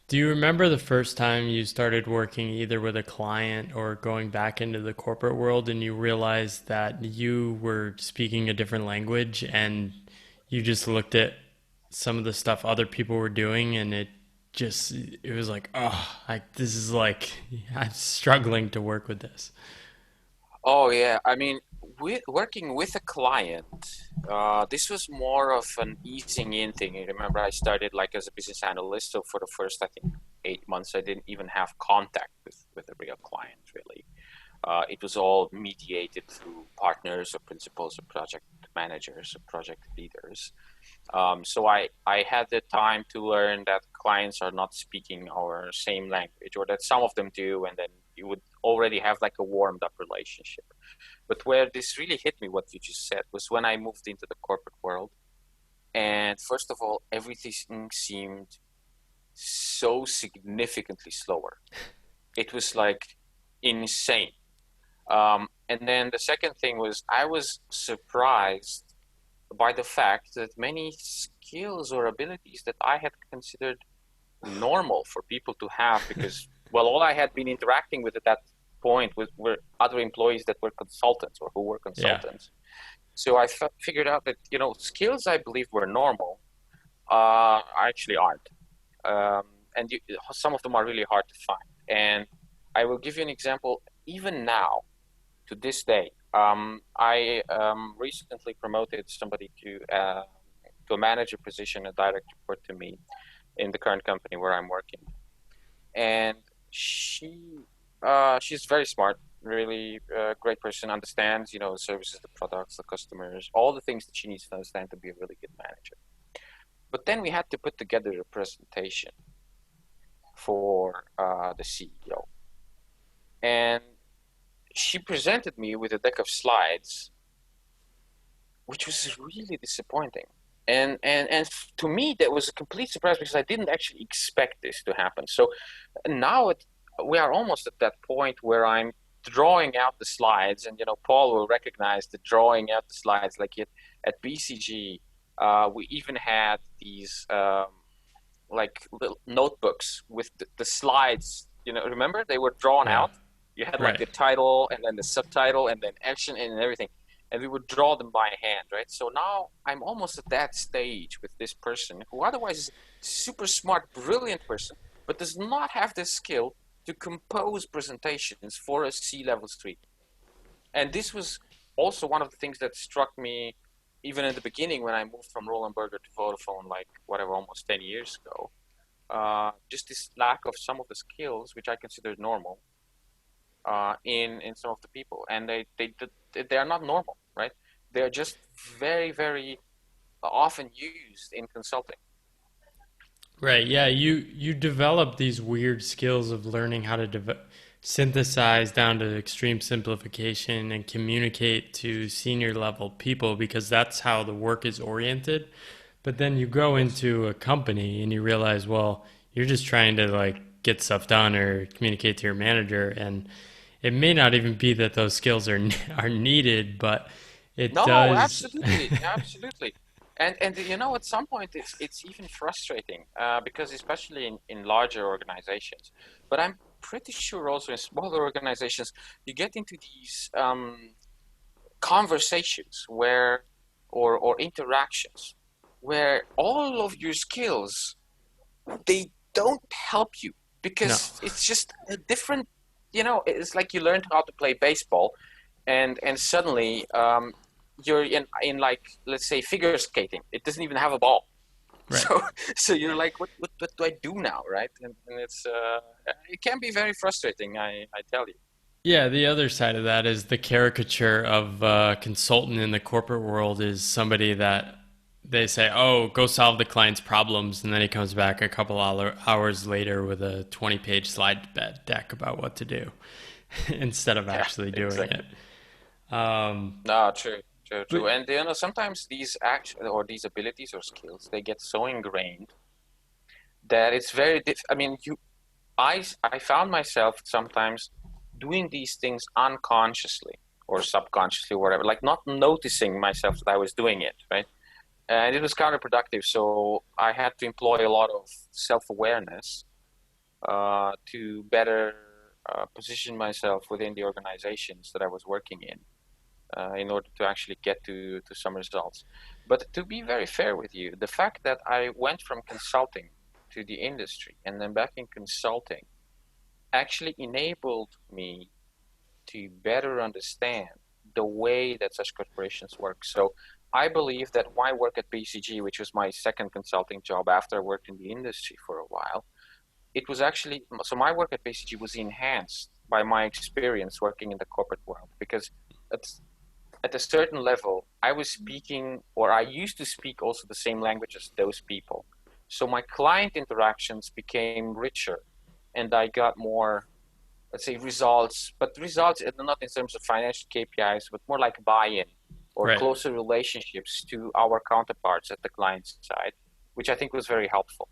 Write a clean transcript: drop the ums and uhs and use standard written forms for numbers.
Do you remember the first time you started working either with a client or going back into the corporate world and you realized that you were speaking a different language and you just looked at some of the stuff other people were doing and it was like, oh, this is like, I'm struggling to work with this. Oh yeah, I mean, working with a client, this was more of an easing in thing. You remember, I started like as a business analyst, so for the first, I think, 8 months, I didn't even have contact with a real client, really. It was all mediated through partners or principals or project managers or project leaders. So I had the time to learn that clients are not speaking our same language, or that some of them do, and then you would already have like a warmed up relationship. But where this really hit me, what you just said, was when I moved into the corporate world. And first of all, everything seemed so significantly slower. It was like insane. And then the second thing was I was surprised by the fact that many skills or abilities that I had considered normal for people to have, because, well, all I had been interacting with at that point were other employees that were consultants or who were Yeah. consultants. So I figured out that, skills I believe were normal actually aren't. Um, and some of them are really hard to find. And I will give you an example. Even now, to this day, I recently promoted somebody to a manager position, a direct report to me in the current company where I'm working. And she's very smart, really great person, understands, the services, the products, the customers, all the things that she needs to understand to be a really good manager. But then we had to put together a presentation for the CEO. And she presented me with a deck of slides, which was really disappointing. And to me, that was a complete surprise because I didn't actually expect this to happen. So now we are almost at that point where I'm drawing out the slides, and Paul will recognize the drawing out the slides. Like at BCG, we even had these like little notebooks with the slides. Remember they were drawn Yeah. out. You had like Right. the title and then the subtitle and then action and everything, and we would draw them by hand, right? So now I'm almost at that stage with this person who otherwise is super smart, brilliant person, but does not have the skill to compose presentations for a C-level street. And this was also one of the things that struck me even in the beginning when I moved from Roland Berger to Vodafone, like whatever, almost 10 years ago. Just this lack of some of the skills, which I considered normal, in some of the people, and they are not normal, right? They are just very, very often used in consulting. Right. Yeah. You develop these weird skills of learning how to synthesize down to extreme simplification and communicate to senior level people because that's how the work is oriented. But then you go Yes. into a company and you realize, well, you're just trying to like get stuff done or communicate to your manager, and it may not even be that those skills are are needed, but it No, does. absolutely, absolutely. And at some point it's even frustrating because especially in larger organizations, but I'm pretty sure also in smaller organizations you get into these conversations or interactions where all of your skills, they don't help you No. because it's just a different, it's like you learned how to play baseball, and suddenly you're in like, let's say, figure skating. It doesn't even have a ball. Right. So so you're like, what do I do now, right? And it can be very frustrating, I tell you. Yeah, the other side of that is the caricature of a consultant in the corporate world is somebody that they say, "Oh, go solve the client's problems," and then he comes back a couple hours later with a 20-page slide deck about what to do instead of Yeah, actually doing it. exactly. Um, No, true, true, but true. And sometimes these action or these abilities or skills, they get so ingrained that it's very I mean, I found myself sometimes doing these things unconsciously or subconsciously, or whatever, like not noticing myself that I was doing it, right? And it was counterproductive. So I had to employ a lot of self-awareness to better position myself within the organizations that I was working in order to actually get to some results. But to be very fair with you, the fact that I went from consulting to the industry and then back in consulting actually enabled me to better understand the way that such corporations work. So I believe that my work at BCG, which was my second consulting job after I worked in the industry for a while, it was actually, so my work at BCG was enhanced by my experience working in the corporate world because it's, at a certain level, I was speaking, or I used to speak also the same language as those people. So my client interactions became richer and I got more, let's say, results, but results not in terms of financial KPIs, but more like buy-in or Right. closer relationships to our counterparts at the client side, which I think was very helpful.